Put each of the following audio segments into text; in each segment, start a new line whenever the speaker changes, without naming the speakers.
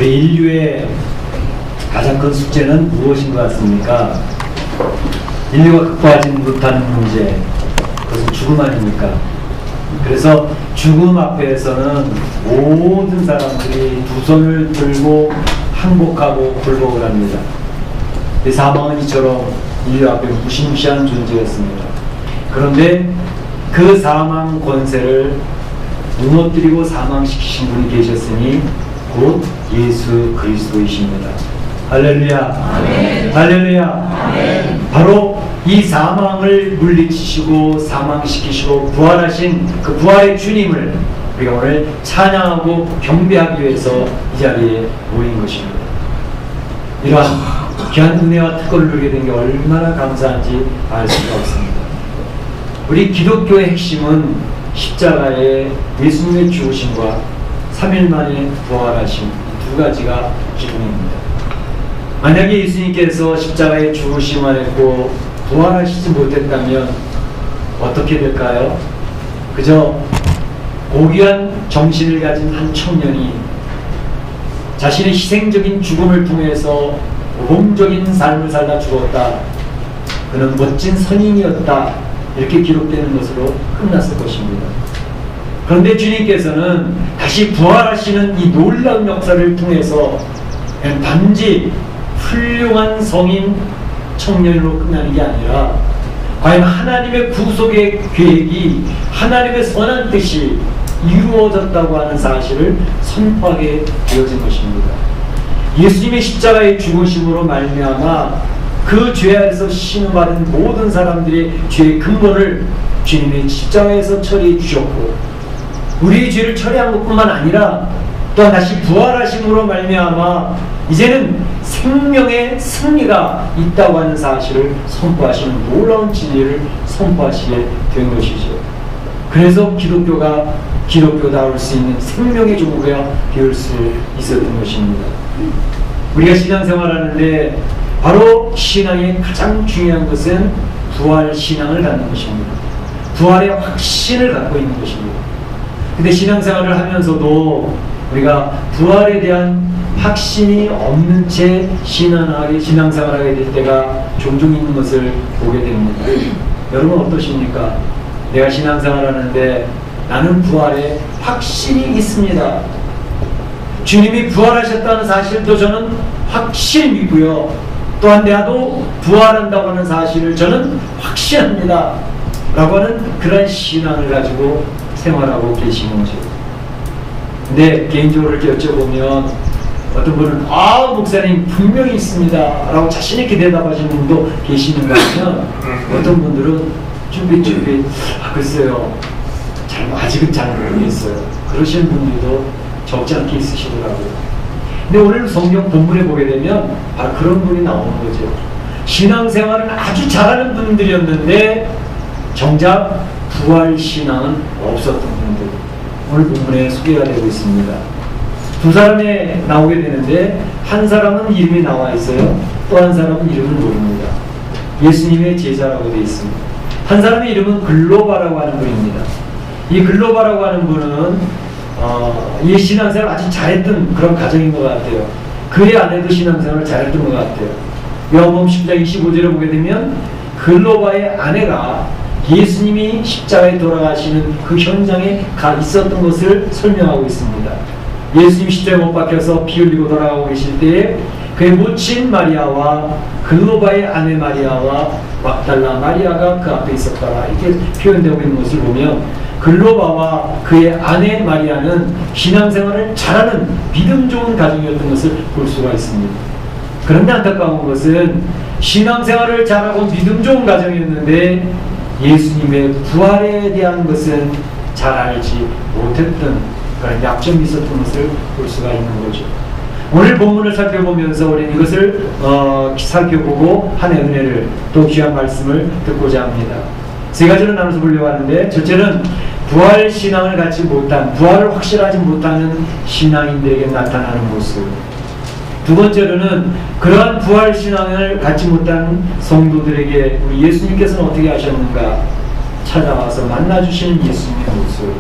인류의 가장 큰 숙제는 무엇인 것 같습니까? 인류가 극복하지 못하는 문제, 그것은 죽음 아닙니까? 그래서 죽음 앞에서는 모든 사람들이 두 손을 들고 항복하고 굴복을 합니다. 사망은 이처럼 인류 앞에 무시무시한 존재였습니다. 그런데 그 사망 권세를 무너뜨리고 사망시키신 분이 계셨으니 곧 예수 그리스도이십니다. 할렐루야. 아멘. 할렐루야. 아멘. 바로 이 사망을 물리치시고 사망시키시고 부활하신 그 부활의 주님을 우리가 오늘 찬양하고 경배하기 위해서 이 자리에 모인 것입니다. 이러한 귀한 은혜와 특권을 누리게 된 게 얼마나 감사한지 알 수가 없습니다. 우리 기독교의 핵심은 십자가의 예수님의 죽으심과 3일 만에 부활하신 두 가지가 기본입니다. 만약에 예수님께서 십자가에 죽으시만 했고 부활하시지 못했다면 어떻게 될까요? 그저 고귀한 정신을 가진 한 청년이 자신의 희생적인 죽음을 통해서 모범적인 삶을 살다 죽었다. 그는 멋진 선인이었다. 이렇게 기록되는 것으로 끝났을 것입니다. 그런데 주님께서는 다시 부활하시는 이 놀라운 역사를 통해서 단지 훌륭한 성인 청년으로 끝나는 게 아니라 과연 하나님의 구속의 계획이 하나님의 선한 뜻이 이루어졌다고 하는 사실을 선포하게 되어진 것입니다. 예수님의 십자가의 죽으심으로 말미암아 그 죄 아래서 신음받은 모든 사람들의 죄의 근본을 주님의 십자가에서 처리해 주셨고 우리의 죄를 처리한 것뿐만 아니라 또한 다시 부활하심으로 말미암아 이제는 생명의 승리가 있다고 하는 사실을 선포하시는 놀라운 진리를 선포하시게 된 것이죠. 그래서 기독교가 기독교다울 수 있는 생명의 종교가 되을 수 있었던 것입니다. 우리가 신앙생활하는데 바로 신앙의 가장 중요한 것은 부활 신앙을 갖는 것입니다. 부활의 확신을 갖고 있는 것입니다. 근데 신앙생활을 하면서도 우리가 부활에 대한 확신이 없는 채 신앙생활하게 될 때가 종종 있는 것을 보게 됩니다. 여러분 어떠십니까? 내가 신앙생활하는데 나는 부활에 확신이 있습니다. 주님이 부활하셨다는 사실도 저는 확실히 믿고요. 또한 내가도 부활한다고 하는 사실을 저는 확신합니다. 라고 하는 그런 신앙을 가지고 생활하고 계시는 거죠. 근데 개인적으로 이렇게 여쭤보면 어떤 분은 목사님 분명히 있습니다 라고 자신 있게 대답하시는 분도 계시는가 하면 어떤 분들은 쭈삣쭈삣 글쎄요 아직은 잘 모르겠어요 그러시는 분들도 적지 않게 있으시더라고요. 근데 오늘 성경 본문에 보게 되면 바로 그런 분이 나오는 거죠. 신앙생활은 아주 잘하는 분들이었는데 정작 부활신앙은 없었던 분들 오늘 본문에 소개가 되고 있습니다. 두 사람이 나오게 되는데 한 사람은 이름이 나와 있어요. 또 한 사람은 이름을 모릅니다. 예수님의 제자라고 되어 있습니다. 한 사람의 이름은 글로바라고 하는 분입니다. 이 글로바라고 하는 분은 이 신앙생활을 아주 잘했던 그런 가정인 것 같아요. 그의 아내도 신앙생활을 잘했던 것 같아요. 요한복음 10장 25절에 보게 되면 글로바의 아내가 예수님이 십자가에 돌아가시는 그 현장에 가 있었던 것을 설명하고 있습니다. 예수님 십자가에 못 박혀서 피 흘리고 돌아가고 계실 때에 그의 모친 마리아와 글로바의 아내 마리아와 막달라 마리아가 그 앞에 있었더라 이렇게 표현되고 있는 것을 보면 글로바와 그의 아내 마리아는 신앙생활을 잘하는 믿음 좋은 가정이었던 것을 볼 수가 있습니다. 그런데 안타까운 것은 신앙생활을 잘하고 믿음 좋은 가정이었는데 예수님의 부활에 대한 것은 잘 알지 못했던 그런 약점이 있었던 것을 볼 수가 있는 거죠. 오늘 본문을 살펴보면서 우리는 이것을 살펴보고 하나의 은혜를 또 귀한 말씀을 듣고자 합니다. 세 가지로 나눠서 보려고 하는데 첫째는 부활 신앙을 갖지 못한 부활을 확실하지 못하는 신앙인들에게 나타나는 모습 두 번째로는 그러한 부활 신앙을 갖지 못한 성도들에게 우리 예수님께서는 어떻게 하셨는가 찾아와서 만나주시는 예수님의 모습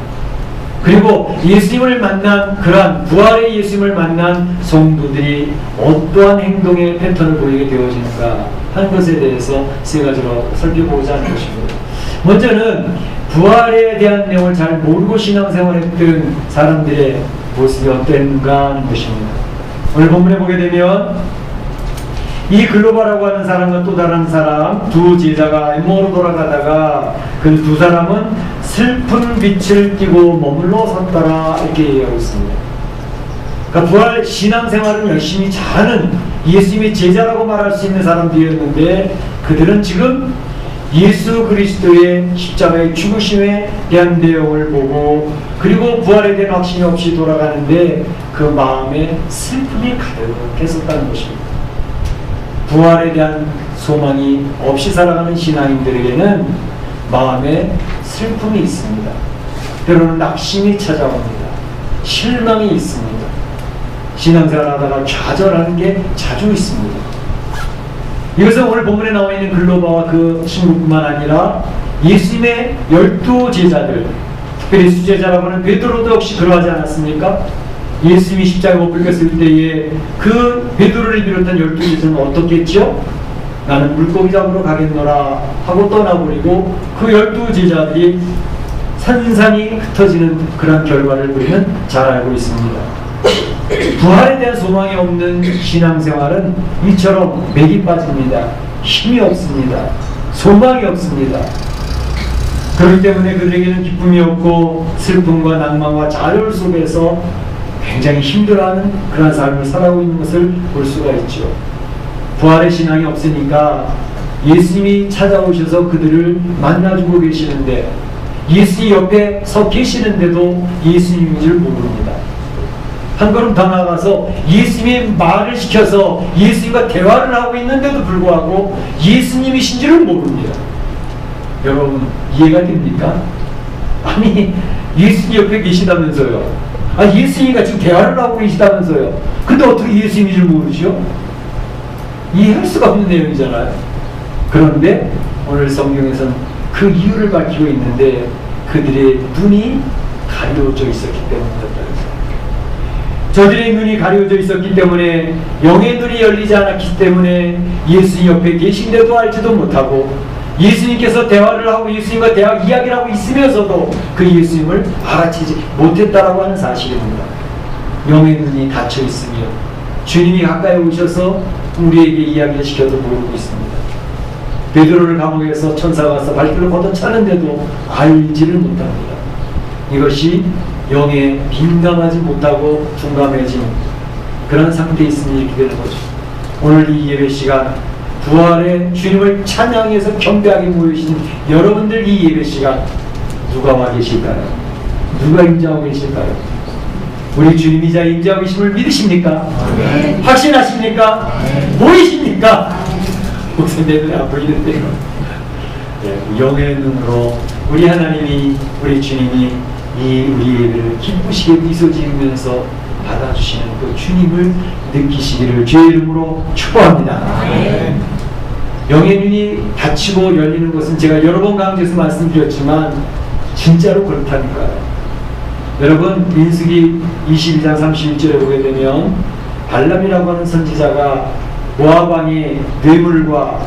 그리고 예수님을 만난 그러한 부활의 예수님을 만난 성도들이 어떠한 행동의 패턴을 보이게 되어지는가 하는 것에 대해서 세 가지로 살펴보고자 하는 것입니다. 먼저는 부활에 대한 내용을 잘 모르고 신앙생활했던 사람들의 모습이 어땠는가 하는 것입니다. 오늘 본문에 보게 되면 이 글로바라고 하는 사람과 또 다른 사람 두 제자가 엠마오로 돌아가다가 그 두 사람은 슬픈 빛을 띠고 머물러 섰더라 이렇게 얘기하고 있습니다. 그러니까 부활 신앙생활을 열심히 잘하는 예수님의 제자라고 말할 수 있는 사람들이었는데 그들은 지금 예수 그리스도의 십자가의 죽으심에 대한 내용을 보고 그리고 부활에 대한 확신이 없이 돌아가는데 그 마음에 슬픔이 가득했었다는 것입니다. 부활에 대한 소망이 없이 살아가는 신앙인들에게는 마음에 슬픔이 있습니다. 때로는 낙심이 찾아옵니다. 실망이 있습니다. 신앙생활하다가 좌절하는 게 자주 있습니다. 이것은 오늘 본문에 나와 있는 글로바와 그 친구뿐만 아니라 예수님의 12 제자들, 특별히 수제자라고 하는 베드로도 역시 그러하지 않았습니까? 예수님이 십자가에 못 박혔을 때에 그 베드로를 비롯한 12 제자는 어떻게 했죠? 나는 물고기 잡으러 가겠노라 하고 떠나버리고 그 12 제자들이 산산이 흩어지는 그런 결과를 우리는 잘 알고 있습니다. 부활에 대한 소망이 없는 신앙생활은 이처럼 맥이 빠집니다. 힘이 없습니다. 소망이 없습니다. 그렇기 때문에 그들에게는 기쁨이 없고 슬픔과 낭만과 좌절 속에서 굉장히 힘들어하는 그런 삶을 살아가고 있는 것을 볼 수가 있죠. 부활의 신앙이 없으니까 예수님이 찾아오셔서 그들을 만나주고 계시는데 예수님 옆에 서 계시는데도 예수님인 줄 모릅니다. 한 걸음 더 나아가서 예수님의 말을 시켜서 예수님과 대화를 하고 있는데도 불구하고 예수님이신 줄을 모릅니다. 여러분 이해가 됩니까? 아니 예수님 옆에 계시다면서요. 예수님과 지금 대화를 하고 계시다면서요. 근데 어떻게 예수님인 줄 모르죠? 이해할 수가 없는 내용이잖아요. 그런데 오늘 성경에서는 그 이유를 밝히고 있는데 그들의 눈이 가려져 있었기 때문이었다. 저들의 눈이 가려져 있었기 때문에 영의 눈이 열리지 않았기 때문에 예수님 옆에 계신데도 알지도 못하고 예수님께서 대화를 하고 예수님과 이야기를 하고 있으면서도 그 예수님을 알아채지 못했다라고 하는 사실입니다. 영의 눈이 닫혀 있으며 주님이 가까이 오셔서 우리에게 이야기를 시켜도 모르고 있습니다. 베드로를 감옥에서 천사가 와서 발길을 걷어차는데도 알지를 못합니다. 이것이 영에 민감하지 못하고 둔감해진 그런 상태에 있으니 이렇게 되는 거죠. 오늘 이 예배 시간 부활의 주님을 찬양해서 경배하게 모이신 여러분들 이 예배 시간 누가 와 계실까요? 누가 임재하고 계실까요? 우리 주님이자 임재하고 계심을 믿으십니까? 네. 확신하십니까? 네. 보이십니까? 목사 내 눈에 안 보이는데요. 네, 영의 눈으로 우리 하나님이 우리 주님이 이 우리 예배를 기쁘시게 미소 지으면서 받아주시는 그 주님을 느끼시기를 주의 이름으로 축복합니다. 네. 영의 눈이 닫히고 열리는 것은 제가 여러 번 강조해서 말씀드렸지만 진짜로 그렇다니까요. 여러분 민수기 22장 31절에 보게 되면 발람이라고 하는 선지자가 모압 왕의 뇌물과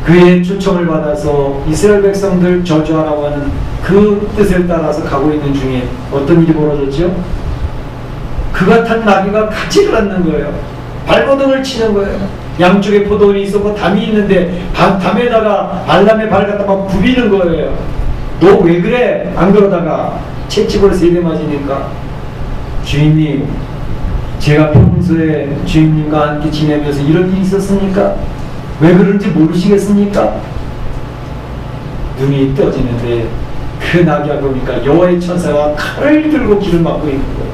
그의 초청을 받아서 이스라엘 백성들 저주하라고 하는 그 뜻을 따라서 가고 있는 중에 어떤 일이 벌어졌죠? 그가 탄 나귀가 가지를 않는 거예요. 발버둥을 치는 거예요. 양쪽에 포도원이 있었고 담이 있는데 담에다가 발람의 발을 갖다 막 부비는 거예요. 너 왜 그래? 안 그러다가 채찍으로 3대 맞으니까 주인님 제가 평소에 주인님과 함께 지내면서 이런 일이 있었습니까? 왜 그런지 모르시겠습니까? 눈이 떠지는데 그 나귀가 보니까 여호와의 천사가 칼을 들고 길을 막고 있는 거예요.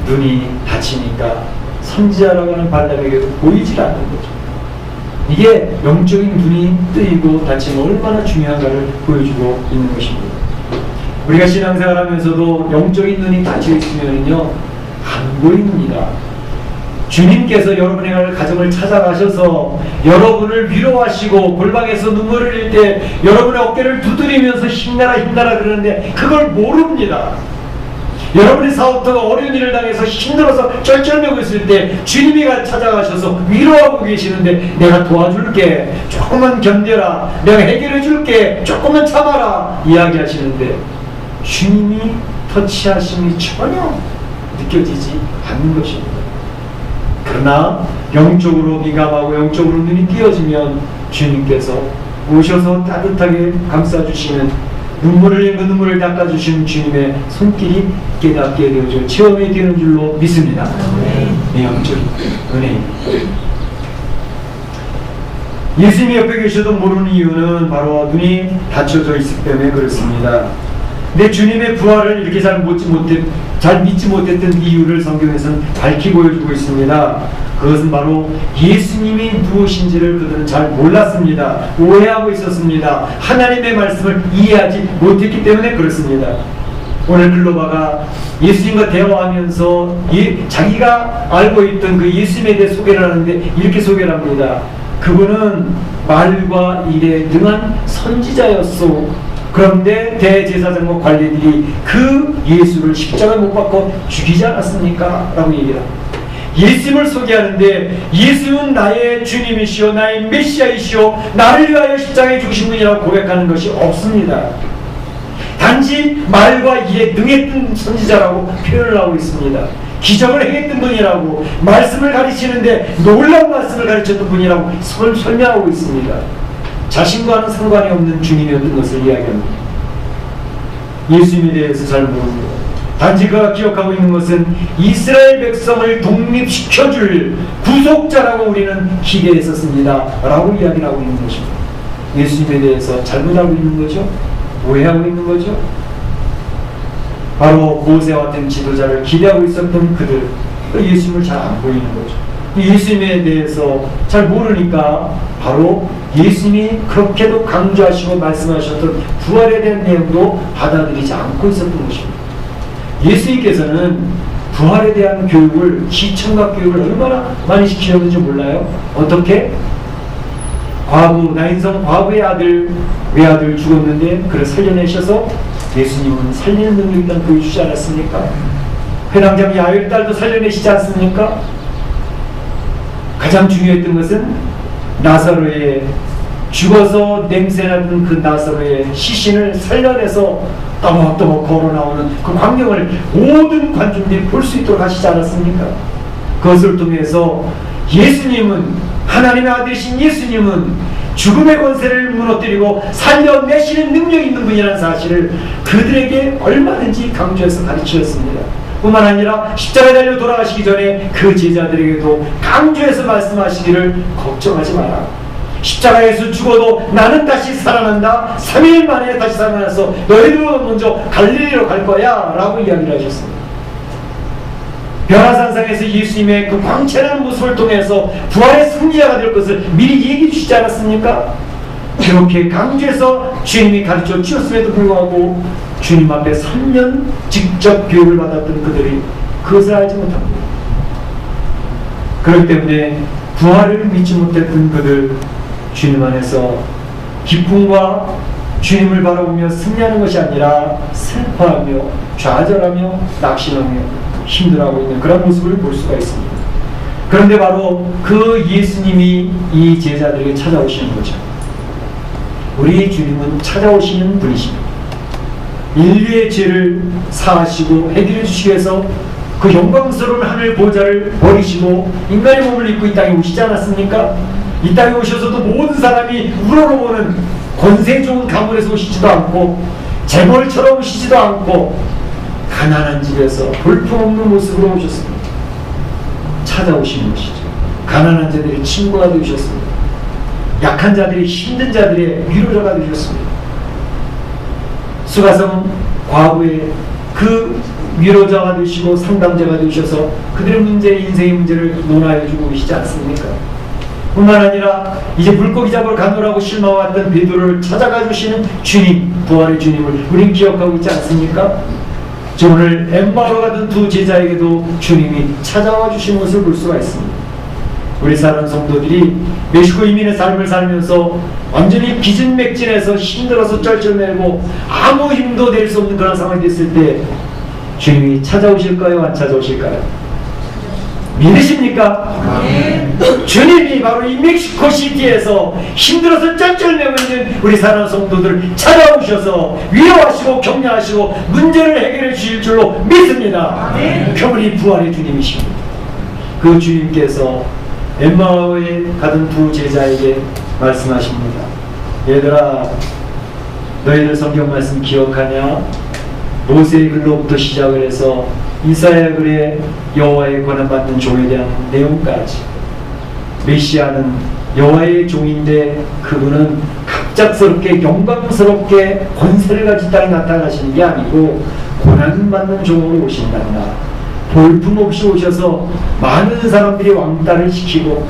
눈이 닫히니까 선지자라고 하는 발람에게도 보이질 않는 거죠. 이게 영적인 눈이 뜨이고 닫히면 얼마나 중요한가를 보여주고 있는 것입니다. 우리가 신앙생활하면서도 영적인 눈이 닫혀 있으면요 안 보입니다. 주님께서 여러분의 가정을 찾아가셔서 여러분을 위로하시고 골방에서 눈물을 흘릴 때 여러분의 어깨를 두드리면서 힘내라 힘내라 그러는데 그걸 모릅니다. 여러분의 사업터가 어려운 일을 당해서 힘들어서 쩔쩔매고 있을 때 주님이 찾아가셔서 위로하고 계시는데 내가 도와줄게, 조금만 견뎌라, 내가 해결해 줄게, 조금만 참아라 이야기하시는데 주님이 터치하심이 전혀 느껴지지 않는 것입니다. 그러나 영적으로 민감하고 영적으로 눈이 띄어지면 주님께서 오셔서 따뜻하게 감싸주시는 눈물을 흘린 그 눈물을 닦아주시는 주님의 손길이 깨닫게 되어져 체험이 되는 줄로 믿습니다. 네, 영적인 은혜입니다. 예수님이 옆에 계셔도 모르는 이유는 바로 눈이 닫혀져 있기 때문에 그렇습니다. 근데 주님의 부활을 이렇게 잘 믿지 못했던 이유를 성경에서는 밝히 보여주고 있습니다. 그것은 바로 예수님이 누구신지를 그들은 잘 몰랐습니다. 오해하고 있었습니다. 하나님의 말씀을 이해하지 못했기 때문에 그렇습니다. 오늘 글로바가 예수님과 대화하면서 자기가 알고 있던 그 예수님에 대해 소개를 하는데 이렇게 소개를 합니다. 그분은 말과 일에 능한 선지자였소. 그런데 대제사장과 관리들이 그 예수를 십자가에 못 박고 죽이지 않았습니까? 라고 얘기를 합니다. 예수님을 소개하는데 예수는 나의 주님이시오, 나의 메시아이시오, 나를 위하여 십자가에 죽으신 분이라고 고백하는 것이 없습니다. 단지 말과 일에 능했던 선지자라고 표현을 하고 있습니다. 기적을 행했던 분이라고, 말씀을 가르치는데 놀라운 말씀을 가르쳤던 분이라고 설명하고 있습니다. 자신과는 상관이 없는 주님이었던 것을 이야기합니다. 예수님에 대해서 잘 모릅니다. 단지 그가 기억하고 있는 것은 이스라엘 백성을 독립시켜줄 구속자라고 우리는 기대했었습니다 라고 이야기를 하고 있는 것입니다. 예수님에 대해서 잘못 알고 있는 거죠? 오해하고 있는 거죠? 바로 모세와 같은 지도자를 기대하고 있었던 그들, 예수님을 잘 안 보이는 거죠. 예수님에 대해서 잘 모르니까 바로 예수님이 그렇게도 강조하시고 말씀하셨던 부활에 대한 내용도 받아들이지 않고 있었던 것입니다. 예수님께서는 부활에 대한 교육을, 시청각 교육을 얼마나 많이 시키셨는지 몰라요? 어떻게? 나인성 과부의 외아들 죽었는데 그를 살려내셔서 예수님은 살리는 능력이 있다는 보여주지 않았습니까? 회당장 야훼 딸도 살려내시지 않습니까? 가장 중요했던 것은 나사로의 죽어서 냄새나는 그 나사로의 시신을 살려내서 떠먹떠먹 걸어 나오는 그 광경을 모든 관중들이 볼 수 있도록 하시지 않았습니까? 그것을 통해서 예수님은, 하나님의 아들이신 예수님은 죽음의 권세를 무너뜨리고 살려내시는 능력이 있는 분이라는 사실을 그들에게 얼마든지 강조해서 가르치셨습니다. 뿐만 아니라 십자가에 달려 돌아가시기 전에 그 제자들에게도 강조해서 말씀하시기를 걱정하지 마라. 십자가에서 죽어도 나는 다시 살아난다. 3일 만에 다시 살아나서 너희도 먼저 갈릴리로 갈 거야 라고 이야기를 하셨습니다. 변화산상에서 예수님의 그 광채나는 모습을 통해서 부활의 승리자가 될 것을 미리 얘기해 주시지 않았습니까? 그렇게 강조해서 주님이 가르쳐 주셨음에도 불구하고 주님 앞에 3년 직접 교육을 받았던 그들이 그것을 알지 못합니다. 그렇기 때문에 부활을 믿지 못했던 그들, 주님 안에서 기쁨과 주님을 바라보며 승리하는 것이 아니라 슬퍼하며 좌절하며 낙심하며 힘들어하고 있는 그런 모습을 볼 수가 있습니다. 그런데 바로 그 예수님이 이 제자들에게 찾아오시는 거죠. 우리 주님은 찾아오시는 분이십니다. 인류의 죄를 사하시고 해결해 주시기 위해서 그 영광스러운 하늘 보좌를 버리시고 인간의 몸을 입고 이 땅에 오시지 않았습니까? 이 땅에 오셔서도 모든 사람이 우러러보는 권세 좋은 가문에서 오시지도 않고 재벌처럼 오시지도 않고 가난한 집에서 볼품없는 모습으로 오셨습니다. 찾아오시는 것이죠. 가난한 자들의 친구가 되셨습니다. 약한 자들이, 힘든 자들의 위로자가 되셨습니다. 수가성 과부의 그 위로자가 되시고 상담자가 되셔서 그들의 인생의 문제를 논하여주고 계시지 않습니까? 뿐만 아니라 이제 물고기 잡으러 가느라고 실망했던 베드로를 찾아가 주시는 주님, 부활의 주님을 우린 기억하고 있지 않습니까? 오늘 엠마오로 가던 두 제자에게도 주님이 찾아와 주신 것을 볼 수가 있습니다. 우리 사랑하는 성도들이 멕시코 이민의 삶을 살면서 완전히 기진맥진해서 힘들어서 쩔쩔매고 아무 힘도 낼 수 없는 그런 상황이 됐을 때 주님이 찾아오실까요? 안 찾아오실까요? 믿으십니까? 네. 주님이 바로 이 멕시코 시티에서 힘들어서 쩔쩔매고 있는 우리 사랑하는 성도들 찾아오셔서 위로하시고 격려하시고 문제를 해결해 주실 줄로 믿습니다. 네. 그분이 부활의 주님이십니다. 그 주님께서 엠마오에 가던 두 제자에게 말씀하십니다. 얘들아, 너희들 성경 말씀 기억하냐? 모세의 글로부터 시작을 해서 이사야 글에 여호와의 권한받는 종에 대한 내용까지. 메시아는 여호와의 종인데 그분은 갑작스럽게 영광스럽게 권세를 가진 땅에 나타나시는 게 아니고 권한받는 종으로 오신단다. 볼품없이 오셔서 많은 사람들이 왕따를 시키고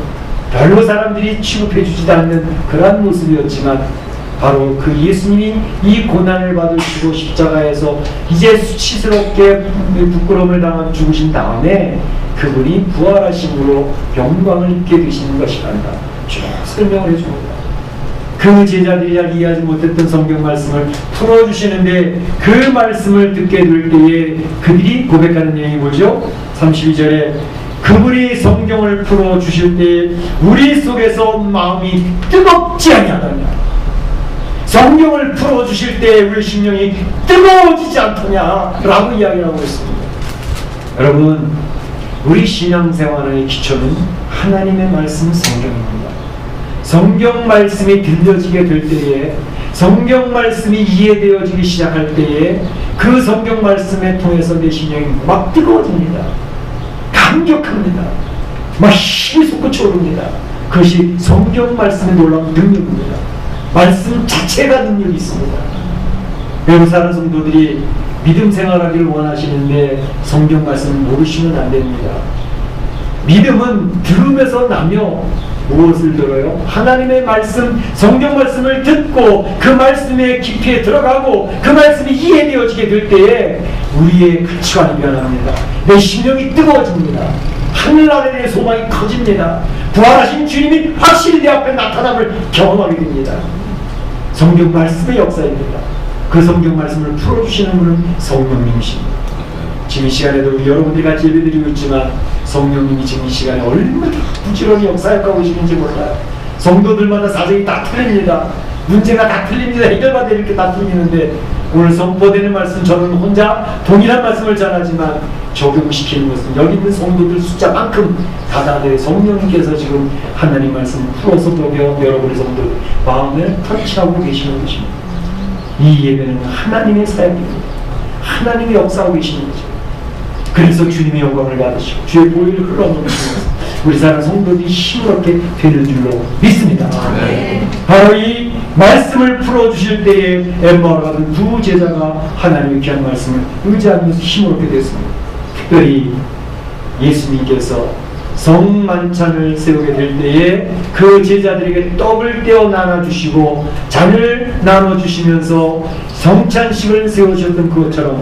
별로 사람들이 취급해주지도 않는 그러한 모습이었지만 바로 그 예수님이 이 고난을 받으시고 십자가에서 이제 수치스럽게 부끄러움을 당하고 죽으신 다음에 그분이 부활하심으로 영광을 입게 되시는 것이란다. 쭉 설명을 해줍니다. 그 제자들이 잘 이해하지 못했던 성경 말씀을 풀어주시는데 그 말씀을 듣게 될 때에 그들이 고백하는 내용이 뭐죠? 32절에 그분이 성경을 풀어주실 때 우리 속에서 마음이 뜨겁지 아니하느냐. 성경을 풀어주실 때 우리 심령이 뜨거워지지 않더냐라고 이야기하고 있습니다. 여러분, 우리 신앙생활의 기초는 하나님의 말씀 성경입니다. 성경 말씀이 들려지게 될 때에, 성경 말씀이 이해되어지기 시작할 때에 그 성경 말씀에 통해서 내 심령이 막 뜨거워집니다. 감격합니다. 막 힘이 솟구쳐 오릅니다. 그것이 성경 말씀의 놀라운 능력입니다. 말씀 자체가 능력이 있습니다. 여러분, 사는 성도들이 믿음 생활하기를 원하시는데 성경 말씀을 모르시면 안 됩니다. 믿음은 들음에서 나며 무엇을 들어요? 하나님의 말씀, 성경 말씀을 듣고 그 말씀의 깊이에 들어가고 그 말씀이 이해되어지게 될 때에 우리의 가치관이 변합니다. 내 심령이 뜨거워집니다. 하늘나라에 대해 소망이 커집니다. 부활하신 주님이 확실히 내 앞에 나타남을 경험하게 됩니다. 성경 말씀의 역사입니다. 그 성경 말씀을 풀어주시는 분은 성령님이십니다. 지금 이 시간에도 여러분들이 같이 예배드리고 있지만 성령님이 지금 이 시간에 얼마나 부지런히 역사하고 계시는지 몰라요. 성도들마다 사정이 다 틀립니다. 문제가 다 틀립니다. 해결받아야 될 게 다 틀리는데 오늘 선포되는 말씀 저는 혼자 동일한 말씀을 전하지만 적용시키는 것은 여기 있는 성도들 숫자만큼 다다들 성령님께서 지금 하나님 말씀을 풀어서 먹여 여러분의 성도들 마음을 터치하고 계시는 것입니다. 이 예배는 하나님의 사역입니다. 하나님의 역사하고 계시는 거죠. 그래서 주님의 영광을 받으시고 주의 보혈을 흘러넘치면서 우리 사는 성도들이 힘없게 되는 줄로 믿습니다. 네. 바로 이 말씀을 풀어주실 때에 엠마오로 가던 두 제자가 하나님의 귀한 말씀을 의지하면서 힘없게 됐습니다. 특별히 예수님께서 성만찬을 세우게 될 때에 그 제자들에게 떡을 떼어 나눠주시고 잔을 나눠주시면서 성찬식을 세우셨던 그것처럼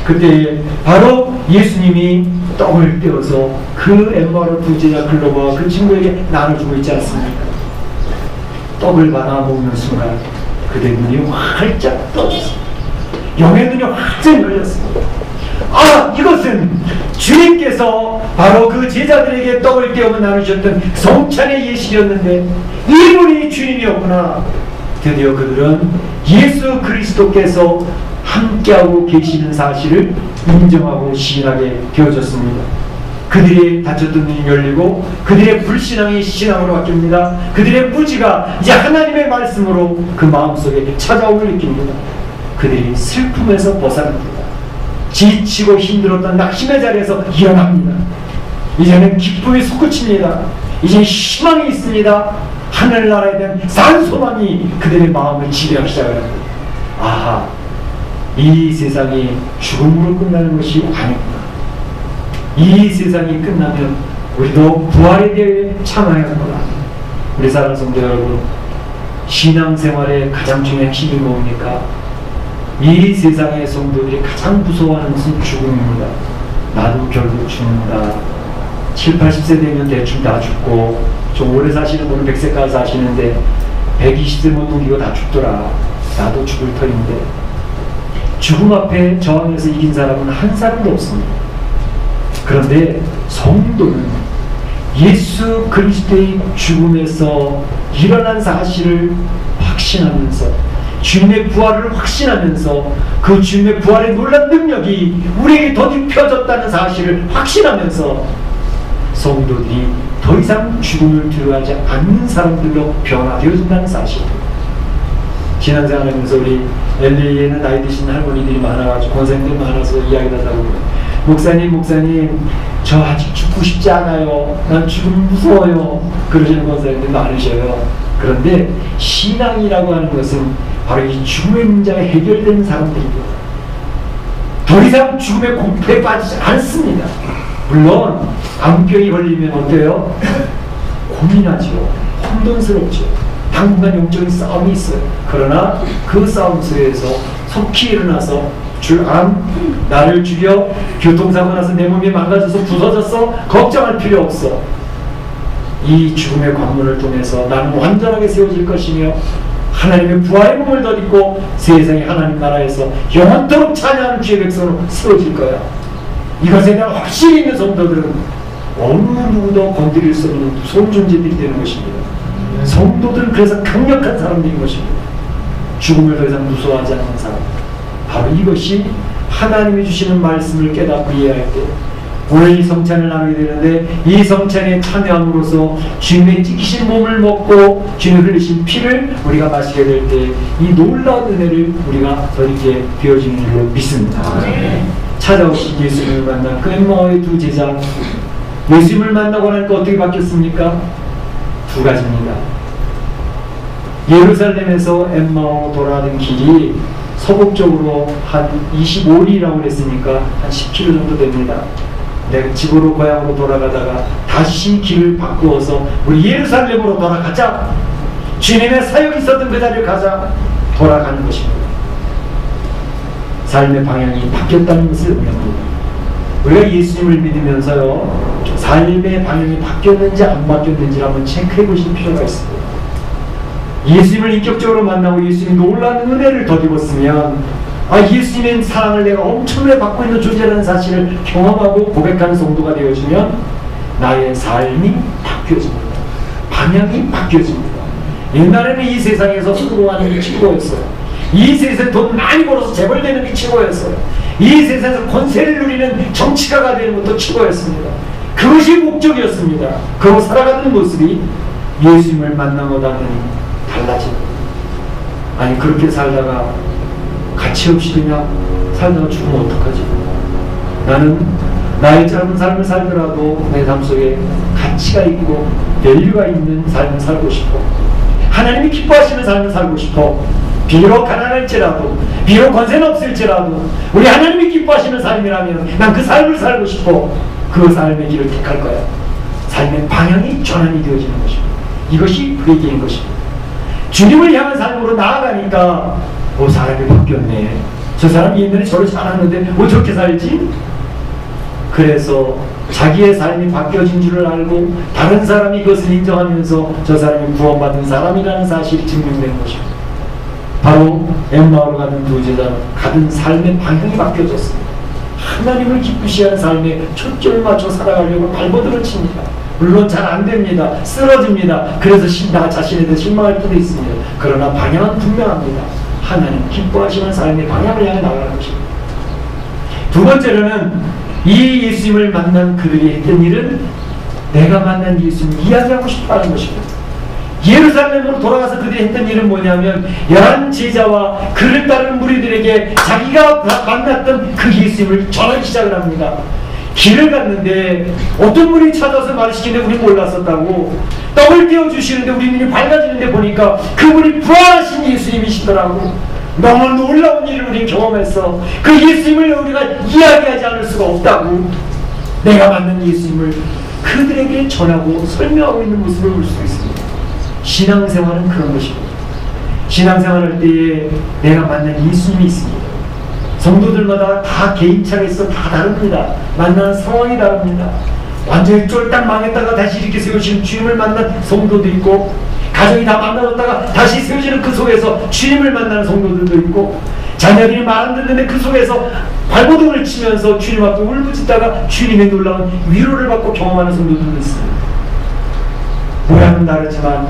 그때 바로 예수님이 떡을 떼어서 그 엠마오로 두 제자 글로바와 그 친구에게 나눠주고 있지 않습니까? 떡을 받아 먹는 순간 그대 눈이 활짝 떠졌습니다. 영의 눈이 활짝 열렸습니다. 아, 이것은 주님께서 바로 그 제자들에게 떡을 떼어 나누셨던 성찬의 예식이었는데 이분이 주님이었구나. 드디어 그들은 예수 그리스도께서 함께하고 계시는 사실을 인정하고 시인하게 되어졌습니다. 그들의 닫혔던 눈이 열리고 그들의 불신앙이 신앙으로 바뀝니다. 그들의 무지가 이제 하나님의 말씀으로 그 마음속에 찾아옴을 느낍니다. 그들이 슬픔에서 벗어납니다. 지치고 힘들었던 낙심의 자리에서 일어납니다. 이제는 기쁨이 솟구칩니다. 이제 희망이 있습니다. 하늘나라에 대한 산소망이 그들의 마음을 지배하기 시작합니다. 아하, 이 세상이 죽음으로 끝나는 것이 아니구나. 이 세상이 끝나면 우리도 부활에 대해 참아야하구나. 우리 사랑하는 성도 여러분, 신앙생활의 가장 중요한 핵심이 뭡니까? 이 세상의 성도들이 가장 무서워하는 것은 죽음입니다. 나도 결국 죽는다. 7, 80세 되면 대충 다 죽고, 좀 오래 사시는 분은 100세까지 사시는데 120세 못 넘기고 다 죽더라. 나도 죽을 터인데. 죽음 앞에 저항해서 이긴 사람은 한 사람도 없습니다. 그런데 성도는 예수 그리스도의 죽음에서 일어난 사실을 확신하면서, 주님의 부활을 확신하면서, 그 주님의 부활의 놀라운 능력이 우리에게 덧입혀졌다는 사실을 확신하면서 성도들이 더 이상 죽음을 두려워하지 않는 사람들로 변화되어진다는 사실. 신앙생활하면서 우리 LA에는 나이 드신 할머니들이 많아가지고 권사님들 많아서 이야기를 하다 보면, 목사님 저 아직 죽고 싶지 않아요. 난 죽음 무서워요. 그러시는 권사님들 많으셔요. 그런데 신앙이라고 하는 것은 바로 이 죽음의 문제가 해결되는 사람들입니다. 더 이상 죽음의 공포에 빠지지 않습니다. 물론 암병이 걸리면 어때요? 고민하죠. 혼돈스럽죠. 당분간 영적인 싸움이 있어요. 그러나 그 싸움 속에서 속히 일어나서 나를 죽여, 교통사고 나서 내 몸이 망가져서 부서졌어, 걱정할 필요 없어. 이 죽음의 관문을 통해서 나는 완전하게 세워질 것이며 하나님의 부활의 몸을 덧입고 세상의 하나님 나라에서 영원토록 찬양하는 주의 백성으로 세워질 거야. 이것에 대한 확신이 있는 성도들은 어느 누구도 건드릴 수 없는 무서운 존재들이 되는 것입니다. 성도들은 그래서 강력한 사람들인 것입니다. 죽음을 더 이상 무서워하지 않는 사람. 바로 이것이 하나님이 주시는 말씀을 깨닫고 이해할 때, 오늘 이 성찬을 나누게 되는데, 이 성찬에 참여함으로써 주님의 찢기신 몸을 먹고 주님의 흘리신 피를 우리가 마시게 될 때 이 놀라운 은혜를 우리가 더럽게 되어지는 줄로 믿습니다. 찾아오신 예수님을 만난 그 엠마오의 두 제자, 예수님을 만나고 나니까 어떻게 바뀌었습니까? 두 가지입니다. 예루살렘에서 엠마오 돌아가는 길이 서북쪽으로 한 25리라고 그랬으니까 한 10km 정도 됩니다. 내가 집으로 고향으로 돌아가다가 다시 길을 바꾸어서 우리 예루살렘으로 돌아가자, 주님의 사역이 있었던 그 자리를 가자, 돌아가는 것입니다. 삶의 방향이 바뀌었다는 것을 의미합니다. 우리가 예수님을 믿으면서요, 삶의 방향이 바뀌었는지 안 바뀌었는지를 한번 체크해 보실 필요가 있습니다. 예수님을 인격적으로 만나고 예수님이 놀라운 은혜를 덧입었으면, 예수님의 사랑을 내가 엄청나게 받고 있는 존재라는 사실을 경험하고 고백하는 성도가 되어지면 나의 삶이 바뀌어집니다. 방향이 바뀌어집니다. 옛날에는 이 세상에서 수고하는 게 최고였어요. 이 세상에 돈 많이 벌어서 재벌되는 게 최고였어요. 이 세상에서 권세를 누리는 정치가가 되는 것도 최고였습니다. 그것이 목적이었습니다. 그러고 살아가는 모습이 예수님을 만나보다는 달라집니다. 아니, 그렇게 살다가 가치 없이 그냥 살다가 죽으면 어떡하지? 나는 나의 짧은 삶을 살더라도 내 삶 속에 가치가 있고 밸류가 있는 삶을 살고 싶어. 하나님이 기뻐하시는 삶을 살고 싶어. 비록 가난할지라도, 비록 권세는 없을지라도 우리 하나님이 기뻐하시는 삶이라면 난 그 삶을 살고 싶어. 그 삶의 길을 택할 거야. 삶의 방향이 전환이 되어지는 것입니다. 이것이 회개인 것입니다. 주님을 향한 삶으로 나아가니까 사람이 바뀌었네. 저 사람이 옛날에 저를 잘하는데 저렇게 살지? 그래서 자기의 삶이 바뀌어진 줄을 알고 다른 사람이 그것을 인정하면서 저 사람이 구원받은 사람이라는 사실이 증명된 것입니다. 바로 엠마오로 가는 두 제자는 가진 삶의 방향이 바뀌어졌습니다. 하나님을 기쁘시하는 삶에 초점을 맞춰 살아가려고 발버둥을 칩니다. 물론 잘 안됩니다. 쓰러집니다. 그래서 나 자신에 대해 실망할 때도 있습니다. 그러나 방향은 분명합니다. 하나님 기뻐하시는 삶의 방향을 향해 나가는 것입니다. 두 번째로는 이 예수님을 만난 그들이 했던 일은 내가 만난 예수님을 이야기하고 싶어하는 것입니다. 예루살렘으로 돌아가서 그들이 했던 일은 뭐냐면 11 제자와 그를 따르는 무리들에게 자기가 만났던 그 예수님을 전하기 시작을 합니다. 길을 갔는데 어떤 분이 찾아서 말을 시키는데 우리 몰랐었다고, 떡을 떼어주시는데 우리 눈이 밝아지는데 보니까 그분이 부활하신 예수님이시더라고. 너무 놀라운 일을 우리 경험했어. 그 예수님을 우리가 이야기하지 않을 수가 없다고. 내가 만난 예수님을 그들에게 전하고 설명하고 있는 모습을 볼 수 있습니다. 신앙생활은 그런 것입니다. 신앙생활할 때에 내가 만난 예수님이 있습니다. 성도들마다 다 개인차에서 다 다릅니다. 만나는 상황이 다릅니다. 완전히 쫄딱 망했다가 다시 이렇게 세우시는 주님을 만난 성도도 있고, 가정이 다 망가졌다가 다시 세워지는 그 속에서 주님을 만나는 성도들도 있고, 자녀들이 말 안 듣는데 그 속에서 발버둥을 치면서 주님 앞에 울부짖다가 주님의 놀라운 위로를 받고 경험하는 성도들도 있습니다. 모양은 다르지만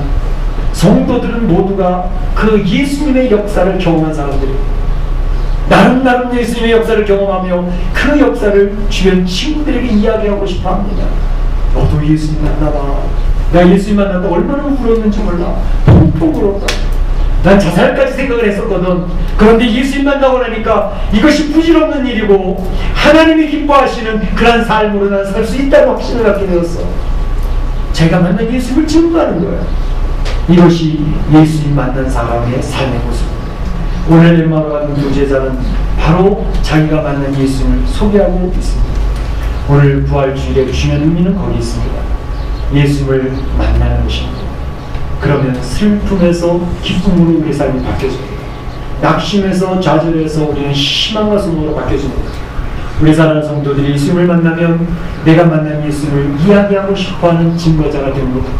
성도들은 모두가 그 예수님의 역사를 경험한 사람들입니다. 나름 예수님의 역사를 경험하며 그 역사를 주변 친구들에게 이야기하고 싶어 합니다. 너도 예수님 만나봐. 나 예수님 만났다 얼마나 울었는지 몰라. 펑펑 울었다. 난 자살까지 생각을 했었거든. 그런데 예수님 만나고 나니까 이것이 부질없는 일이고 하나님이 기뻐하시는 그런 삶으로 난 살 수 있다는 확신을 갖게 되었어. 제가 만난 예수님을 증거하는 거예요. 이것이 예수님 만난 사람의 삶의 모습입니다. 오늘 엠마오 같은 교제자는 바로 자기가 만난 예수님을 소개하고 있습니다. 오늘 부활주일의 중요한 의미는 거기 있습니다. 예수님을 만나는 것입니다. 그러면 슬픔에서 기쁨으로 우리의 삶이 바뀌어집니다. 낙심에서 좌절에서 우리는 희망과 소망으로 바뀌어집니다. 우리 사랑하는 성도들이 예수님을 만나면 내가 만난 예수님을 이야기하고 싶어하는 증거자가 됩니다.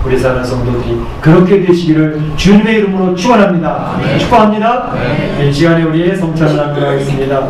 우리 사랑하는 성도들이 그렇게 되시기를 주님의 이름으로 축원합니다. 축복합니다. 이 시간에 우리의 성찬을 하도록 하겠습니다.